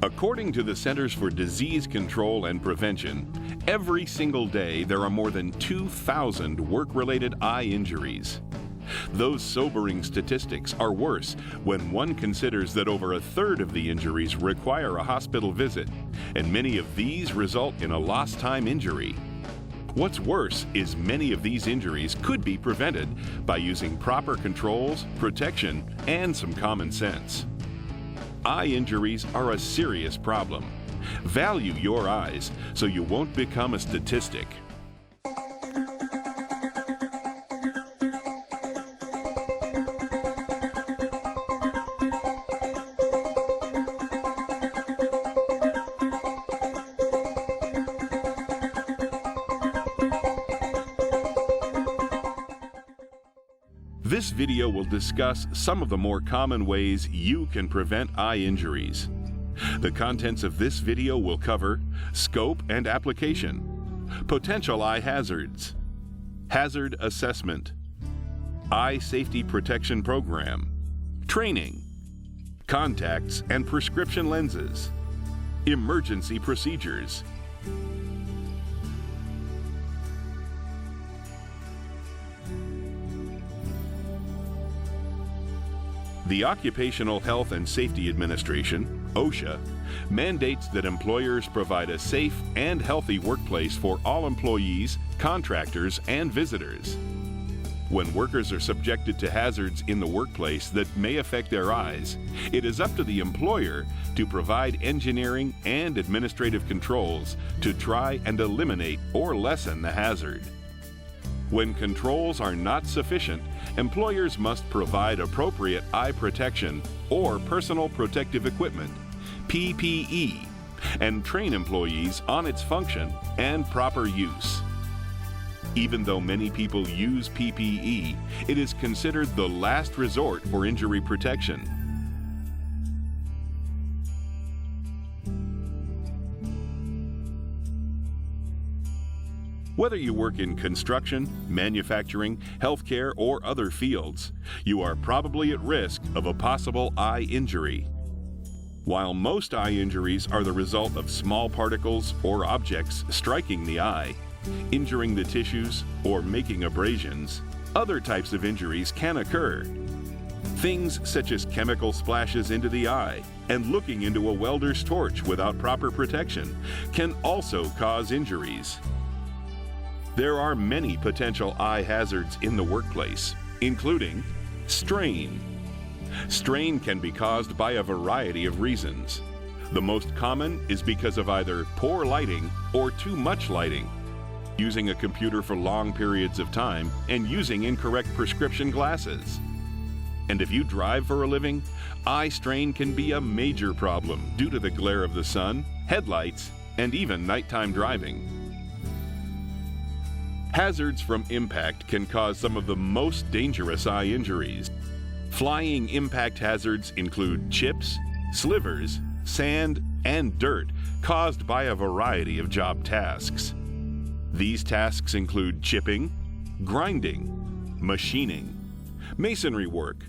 According to the Centers for Disease Control and Prevention, every single day there are more than 2,000 work-related eye injuries. Those sobering statistics are worse when one considers that over a third of the injuries require a hospital visit, and many of these result in a lost time injury. What's worse is many of these injuries could be prevented by using proper controls, protection, and some common sense. Eye injuries are a serious problem. Value your eyes so you won't become a statistic. This video will discuss some of the more common ways you can prevent eye injuries. The contents of this video will cover scope and application, potential eye hazards, hazard assessment, eye safety protection program, training, contacts and prescription lenses, emergency procedures. The Occupational Health and Safety Administration, OSHA, mandates that employers provide a safe and healthy workplace for all employees, contractors, and visitors. When workers are subjected to hazards in the workplace that may affect their eyes, it is up to the employer to provide engineering and administrative controls to try and eliminate or lessen the hazard. When controls are not sufficient, employers must provide appropriate eye protection or personal protective equipment, PPE, and train employees on its function and proper use. Even though many people use PPE, it is considered the last resort for injury protection. Whether you work in construction, manufacturing, healthcare, or other fields, you are probably at risk of a possible eye injury. While most eye injuries are the result of small particles or objects striking the eye, injuring the tissues, or making abrasions, other types of injuries can occur. Things such as chemical splashes into the eye and looking into a welder's torch without proper protection can also cause injuries. There are many potential eye hazards in the workplace, including strain. Strain can be caused by a variety of reasons. The most common is because of either poor lighting or too much lighting, using a computer for long periods of time, and using incorrect prescription glasses. And if you drive for a living, eye strain can be a major problem due to the glare of the sun, headlights, and even nighttime driving. Hazards from impact can cause some of the most dangerous eye injuries. Flying impact hazards include chips, slivers, sand, and dirt caused by a variety of job tasks. These tasks include chipping, grinding, machining, masonry work,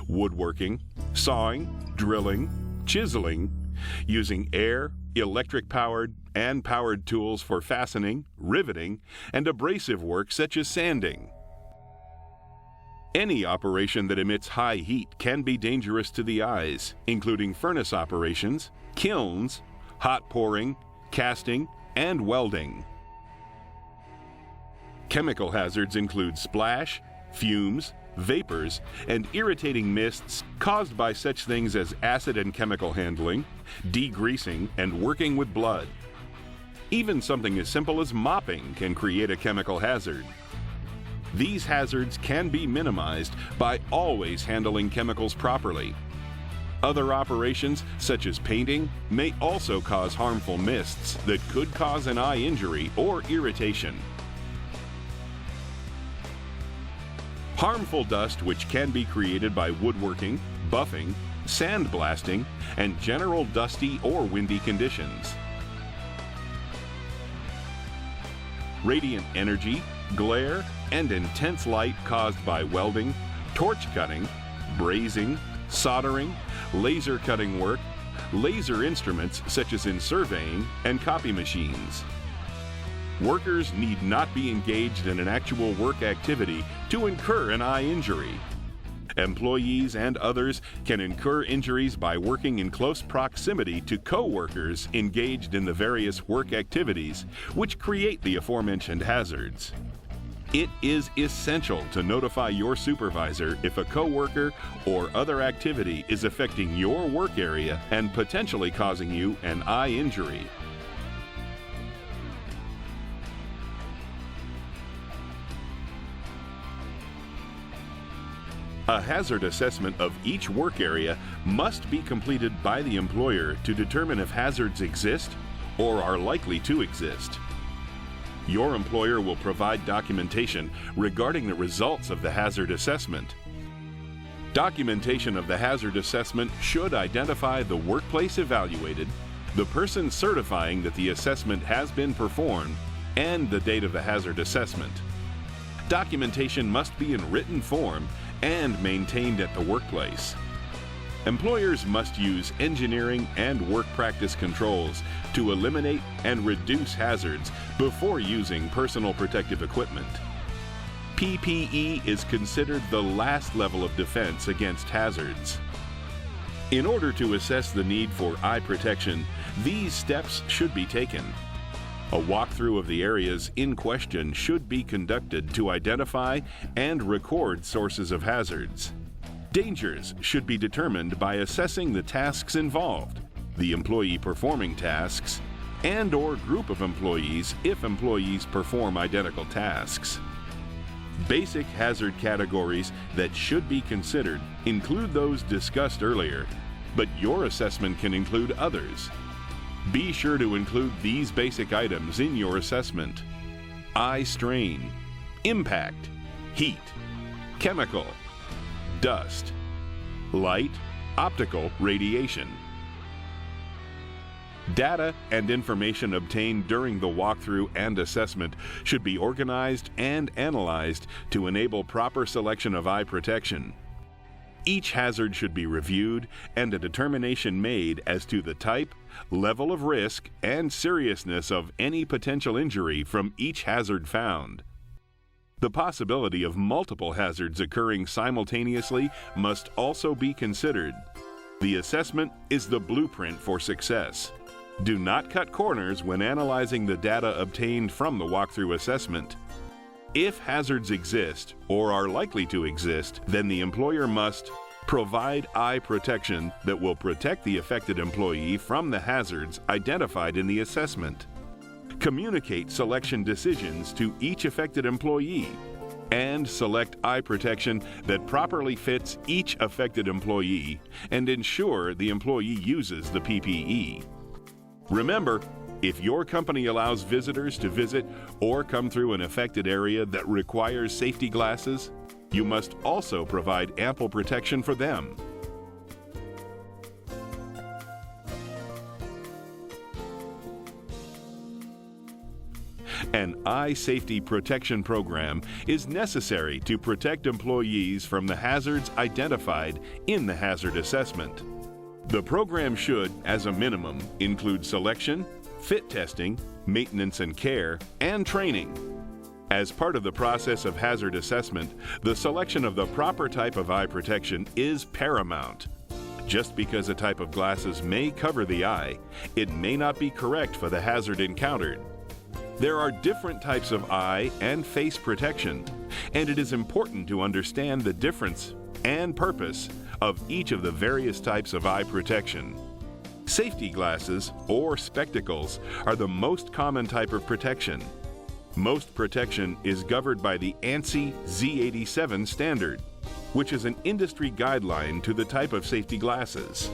woodworking, sawing, drilling, chiseling, using air, electric-powered, and powered tools for fastening, riveting, and abrasive work such as sanding. Any operation that emits high heat can be dangerous to the eyes, including furnace operations, kilns, hot pouring, casting, and welding. Chemical hazards include splash, fumes, vapors, and irritating mists caused by such things as acid and chemical handling, degreasing, and working with blood. Even something as simple as mopping can create a chemical hazard. These hazards can be minimized by always handling chemicals properly. Other operations, such as painting, may also cause harmful mists that could cause an eye injury or irritation. Harmful dust, which can be created by woodworking, buffing, sandblasting, and general dusty or windy conditions. Radiant energy, glare, and intense light caused by welding, torch cutting, brazing, soldering, laser cutting work, laser instruments such as in surveying and copy machines. Workers need not be engaged in an actual work activity to incur an eye injury. Employees and others can incur injuries by working in close proximity to co-workers engaged in the various work activities, which create the aforementioned hazards. It is essential to notify your supervisor if a co-worker or other activity is affecting your work area and potentially causing you an eye injury. A hazard assessment of each work area must be completed by the employer to determine if hazards exist or are likely to exist. Your employer will provide documentation regarding the results of the hazard assessment. Documentation of the hazard assessment should identify the workplace evaluated, the person certifying that the assessment has been performed, and the date of the hazard assessment. Documentation must be in written form and maintained at the workplace. Employers must use engineering and work practice controls to eliminate and reduce hazards before using personal protective equipment. PPE is considered the last level of defense against hazards. In order to assess the need for eye protection, these steps should be taken. A walkthrough of the areas in question should be conducted to identify and record sources of hazards. Dangers should be determined by assessing the tasks involved, the employee performing tasks, and/or group of employees if employees perform identical tasks. Basic hazard categories that should be considered include those discussed earlier, but your assessment can include others. Be sure to include these basic items in your assessment: eye strain, impact, heat, chemical, dust, light, optical radiation. Data and information obtained during the walkthrough and assessment should be organized and analyzed to enable proper selection of eye protection. Each hazard should be reviewed and a determination made as to the type, level of risk, and seriousness of any potential injury from each hazard found. The possibility of multiple hazards occurring simultaneously must also be considered. The assessment is the blueprint for success. Do not cut corners when analyzing the data obtained from the walkthrough assessment. If hazards exist or are likely to exist, then the employer must provide eye protection that will protect the affected employee from the hazards identified in the assessment, communicate selection decisions to each affected employee, and select eye protection that properly fits each affected employee and ensure the employee uses the PPE. Remember, if your company allows visitors to visit or come through an affected area that requires safety glasses, you must also provide ample protection for them. An eye safety protection program is necessary to protect employees from the hazards identified in the hazard assessment. The program should, as a minimum, include selection, fit testing, maintenance and care, and training. As part of the process of hazard assessment, the selection of the proper type of eye protection is paramount. Just because a type of glasses may cover the eye, it may not be correct for the hazard encountered. There are different types of eye and face protection, and it is important to understand the difference and purpose of each of the various types of eye protection. Safety glasses, or spectacles, are the most common type of protection. Most protection is governed by the ANSI Z87 standard, which is an industry guideline to the type of safety glasses.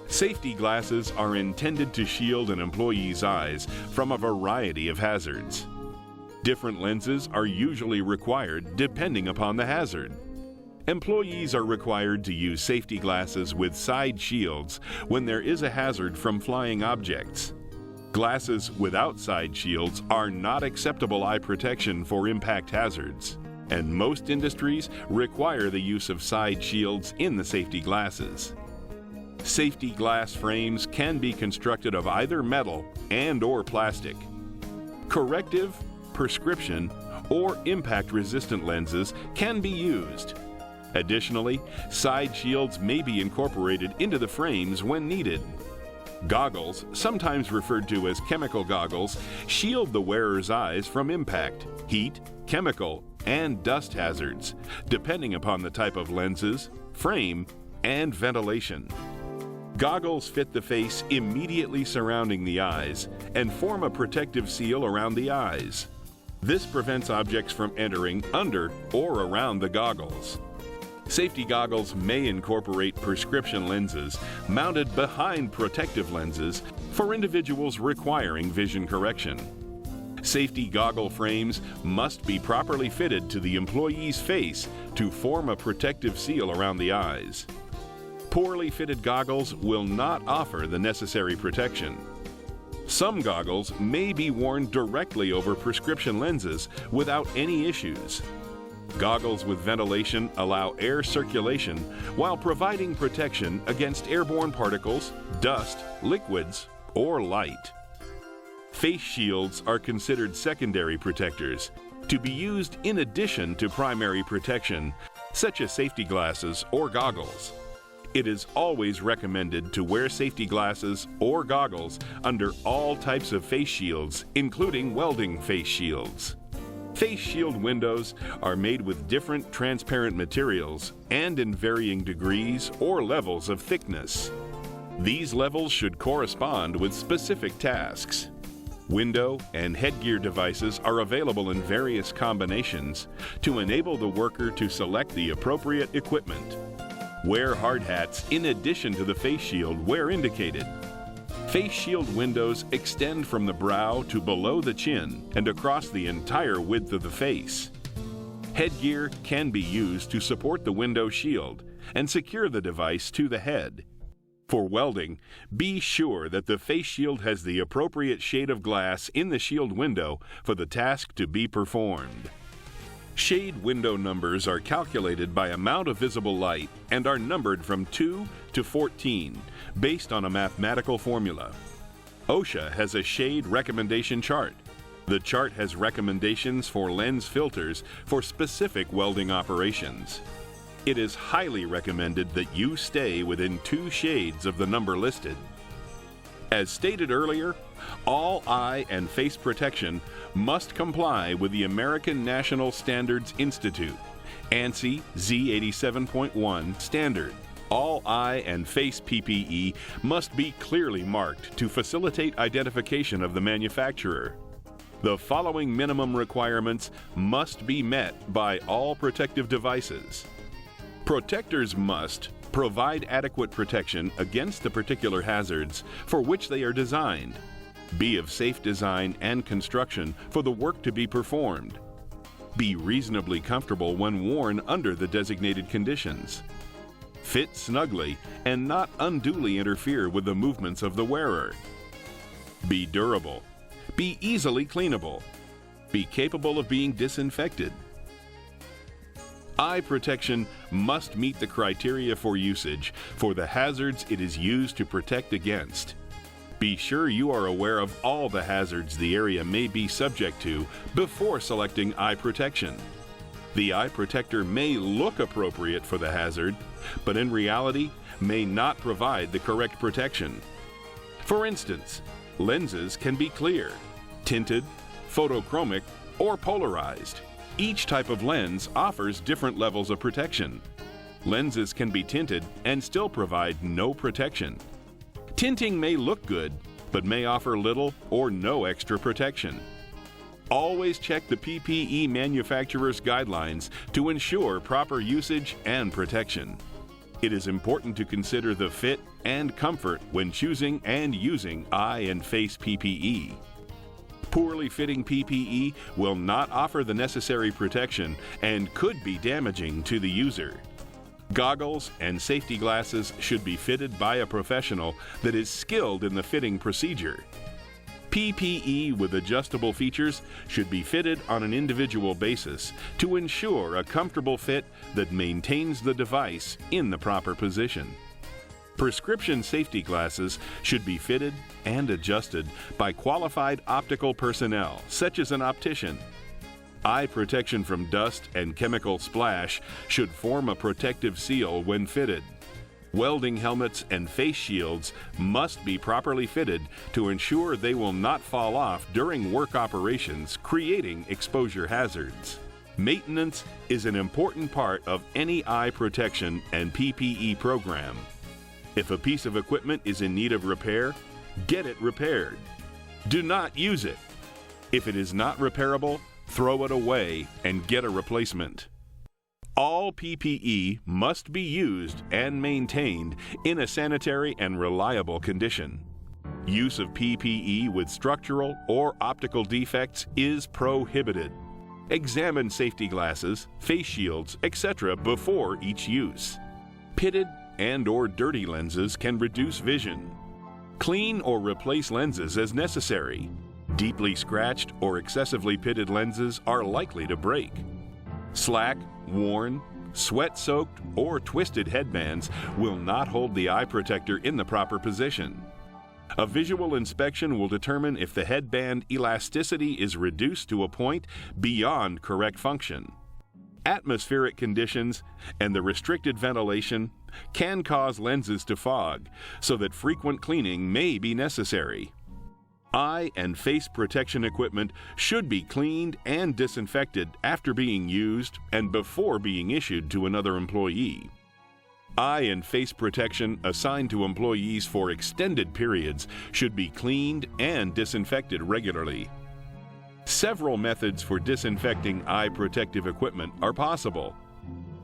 Safety glasses are intended to shield an employee's eyes from a variety of hazards. Different lenses are usually required depending upon the hazard. Employees are required to use safety glasses with side shields when there is a hazard from flying objects. Glasses without side shields are not acceptable eye protection for impact hazards, and most industries require the use of side shields in the safety glasses. Safety glass frames can be constructed of either metal and/or plastic. Corrective, prescription, or impact-resistant lenses can be used. Additionally, side shields may be incorporated into the frames when needed. Goggles, sometimes referred to as chemical goggles, shield the wearer's eyes from impact, heat, chemical, and dust hazards, depending upon the type of lenses, frame, and ventilation. Goggles fit the face immediately surrounding the eyes and form a protective seal around the eyes. This prevents objects from entering under or around the goggles. Safety goggles may incorporate prescription lenses mounted behind protective lenses for individuals requiring vision correction. Safety goggle frames must be properly fitted to the employee's face to form a protective seal around the eyes. Poorly fitted goggles will not offer the necessary protection. Some goggles may be worn directly over prescription lenses without any issues. Goggles with ventilation allow air circulation while providing protection against airborne particles, dust, liquids, or light. Face shields are considered secondary protectors to be used in addition to primary protection, such as safety glasses or goggles. It is always recommended to wear safety glasses or goggles under all types of face shields, including welding face shields. Face shield windows are made with different transparent materials and in varying degrees or levels of thickness. These levels should correspond with specific tasks. Window and headgear devices are available in various combinations to enable the worker to select the appropriate equipment. Wear hard hats in addition to the face shield where indicated. Face shield windows extend from the brow to below the chin and across the entire width of the face. Headgear can be used to support the window shield and secure the device to the head. For welding, be sure that the face shield has the appropriate shade of glass in the shield window for the task to be performed. Shade window numbers are calculated by amount of visible light and are numbered from 2 to 14 based on a mathematical formula. OSHA has a shade recommendation chart. The chart has recommendations for lens filters for specific welding operations. It is highly recommended that you stay within 2 shades of the number listed. As stated earlier, all eye and face protection must comply with the American National Standards Institute, ANSI Z87.1 standard. All eye and face PPE must be clearly marked to facilitate identification of the manufacturer. The following minimum requirements must be met by all protective devices. Protectors must provide adequate protection against the particular hazards for which they are designed, be of safe design and construction for the work to be performed, be reasonably comfortable when worn under the designated conditions, fit snugly and not unduly interfere with the movements of the wearer, be durable, be easily cleanable, be capable of being disinfected. Eye protection must meet the criteria for usage for the hazards it is used to protect against. Be sure you are aware of all the hazards the area may be subject to before selecting eye protection. The eye protector may look appropriate for the hazard, but in reality may not provide the correct protection. For instance, lenses can be clear, tinted, photochromic, or polarized. Each type of lens offers different levels of protection. Lenses can be tinted and still provide no protection. Tinting may look good, but may offer little or no extra protection. Always check the PPE manufacturer's guidelines to ensure proper usage and protection. It is important to consider the fit and comfort when choosing and using eye and face PPE. Poorly fitting PPE will not offer the necessary protection and could be damaging to the user. Goggles and safety glasses should be fitted by a professional that is skilled in the fitting procedure. PPE with adjustable features should be fitted on an individual basis to ensure a comfortable fit that maintains the device in the proper position. Prescription safety glasses should be fitted and adjusted by qualified optical personnel, such as an optician. Eye protection from dust and chemical splash should form a protective seal when fitted. Welding helmets and face shields must be properly fitted to ensure they will not fall off during work operations, creating exposure hazards. Maintenance is an important part of any eye protection and PPE program. If a piece of equipment is in need of repair, get it repaired. Do not use it. If it is not repairable, throw it away and get a replacement. All PPE must be used and maintained in a sanitary and reliable condition. Use of PPE with structural or optical defects is prohibited. Examine safety glasses, face shields, etc. before each use. Pitted and/or dirty lenses can reduce vision. Clean or replace lenses as necessary. Deeply scratched or excessively pitted lenses are likely to break. Slack, worn, sweat-soaked, or twisted headbands will not hold the eye protector in the proper position. A visual inspection will determine if the headband elasticity is reduced to a point beyond correct function. Atmospheric conditions and the restricted ventilation can cause lenses to fog, so that frequent cleaning may be necessary. Eye and face protection equipment should be cleaned and disinfected after being used and before being issued to another employee. Eye and face protection assigned to employees for extended periods should be cleaned and disinfected regularly. Several methods for disinfecting eye protective equipment are possible.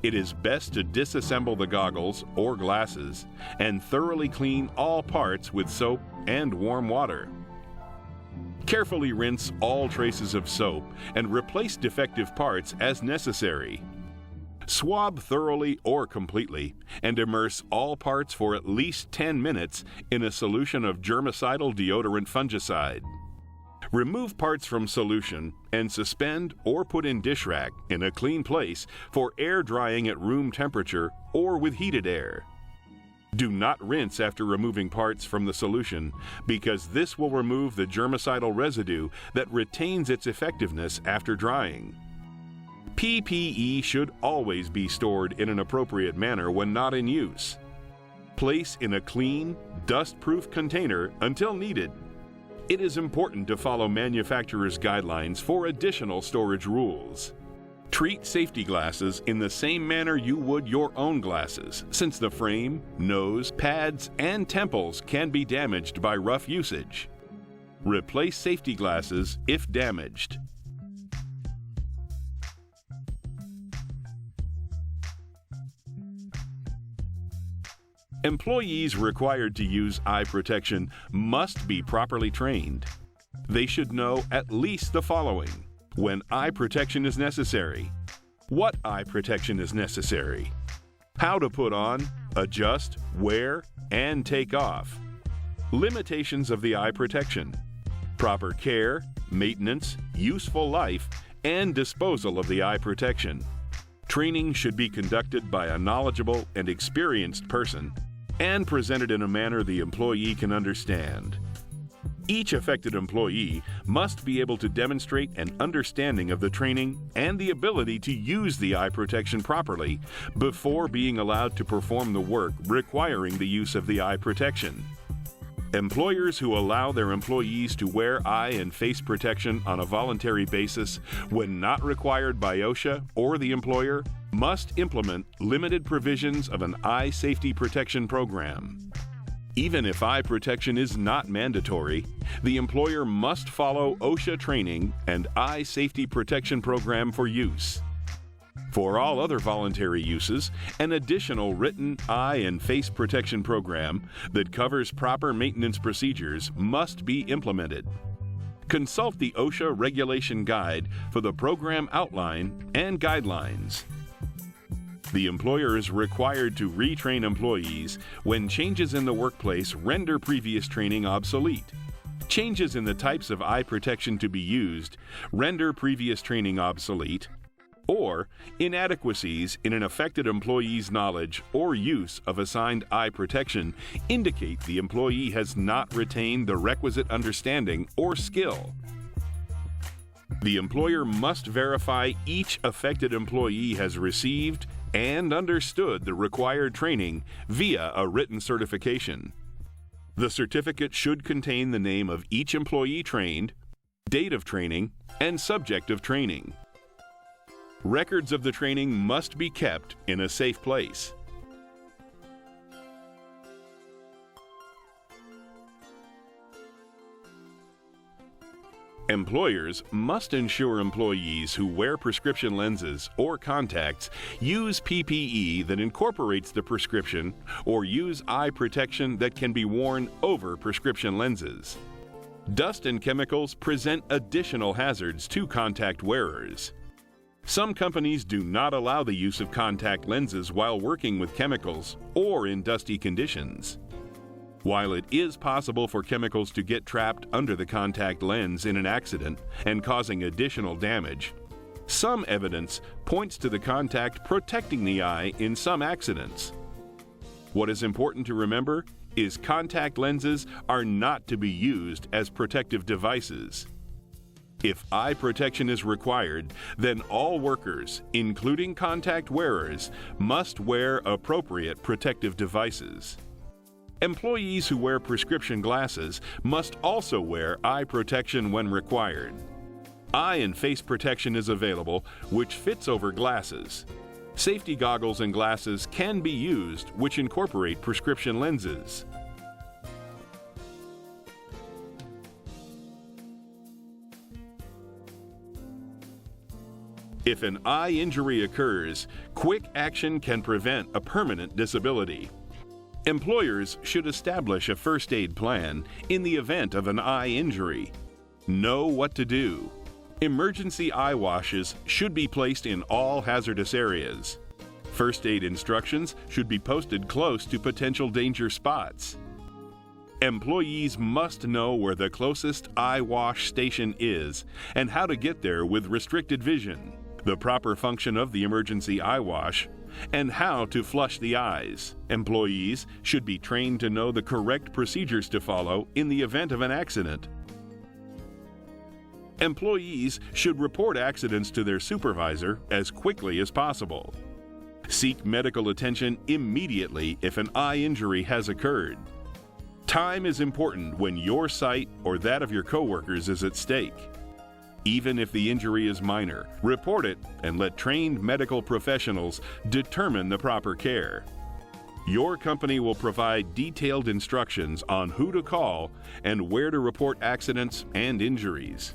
It is best to disassemble the goggles or glasses and thoroughly clean all parts with soap and warm water. Carefully rinse all traces of soap and replace defective parts as necessary. Swab thoroughly or completely and immerse all parts for at least 10 minutes in a solution of germicidal deodorant fungicide. Remove parts from solution and suspend or put in dish rack in a clean place for air drying at room temperature or with heated air. Do not rinse after removing parts from the solution because this will remove the germicidal residue that retains its effectiveness after drying. PPE should always be stored in an appropriate manner when not in use. Place in a clean, dust-proof container until needed. It is important to follow manufacturer's guidelines for additional storage rules. Treat safety glasses in the same manner you would your own glasses, since the frame, nose, pads, and temples can be damaged by rough usage. Replace safety glasses if damaged. Employees required to use eye protection must be properly trained. They should know at least the following: when eye protection is necessary, what eye protection is necessary, how to put on, adjust, wear, and take off, limitations of the eye protection, proper care, maintenance, useful life, and disposal of the eye protection. Training should be conducted by a knowledgeable and experienced person and presented in a manner the employee can understand. Each affected employee must be able to demonstrate an understanding of the training and the ability to use the eye protection properly before being allowed to perform the work requiring the use of the eye protection. Employers who allow their employees to wear eye and face protection on a voluntary basis when not required by OSHA or the employer must implement limited provisions of an eye safety protection program. Even if eye protection is not mandatory, the employer must follow OSHA training and eye safety protection program for use. For all other voluntary uses, an additional written eye and face protection program that covers proper maintenance procedures must be implemented. Consult the OSHA Regulation Guide for the program outline and guidelines. The employer is required to retrain employees when changes in the workplace render previous training obsolete. Changes in the types of eye protection to be used render previous training obsolete, or inadequacies in an affected employee's knowledge or use of assigned eye protection indicate the employee has not retained the requisite understanding or skill. The employer must verify each affected employee has received and understood the required training via a written certification. The certificate should contain the name of each employee trained, date of training, and subject of training. Records of the training must be kept in a safe place. Employers must ensure employees who wear prescription lenses or contacts use PPE that incorporates the prescription or use eye protection that can be worn over prescription lenses. Dust and chemicals present additional hazards to contact wearers. Some companies do not allow the use of contact lenses while working with chemicals or in dusty conditions. While it is possible for chemicals to get trapped under the contact lens in an accident and causing additional damage, some evidence points to the contact protecting the eye in some accidents. What is important to remember is contact lenses are not to be used as protective devices. If eye protection is required, then all workers, including contact wearers, must wear appropriate protective devices. Employees who wear prescription glasses must also wear eye protection when required. Eye and face protection is available, which fits over glasses. Safety goggles and glasses can be used, which incorporate prescription lenses. If an eye injury occurs, quick action can prevent a permanent disability. Employers should establish a first aid plan in the event of an eye injury. Know what to do. Emergency eye washes should be placed in all hazardous areas. First aid instructions should be posted close to potential danger spots. Employees must know where the closest eye wash station is and how to get there with restricted vision, the proper function of the emergency eye wash, and how to flush the eyes. Employees should be trained to know the correct procedures to follow in the event of an accident. Employees should report accidents to their supervisor as quickly as possible. Seek medical attention immediately if an eye injury has occurred. Time is important when your sight or that of your coworkers is at stake. Even if the injury is minor, report it and let trained medical professionals determine the proper care. Your company will provide detailed instructions on who to call and where to report accidents and injuries.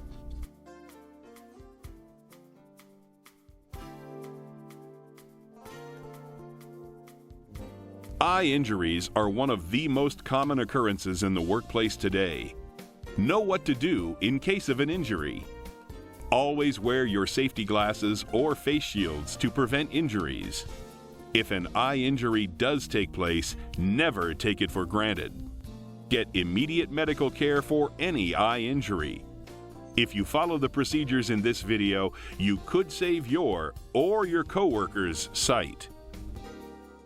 Eye injuries are one of the most common occurrences in the workplace today. Know what to do in case of an injury. Always wear your safety glasses or face shields to prevent injuries. If an eye injury does take place, never take it for granted. Get immediate medical care for any eye injury. If you follow the procedures in this video, you could save your or your coworkers' sight.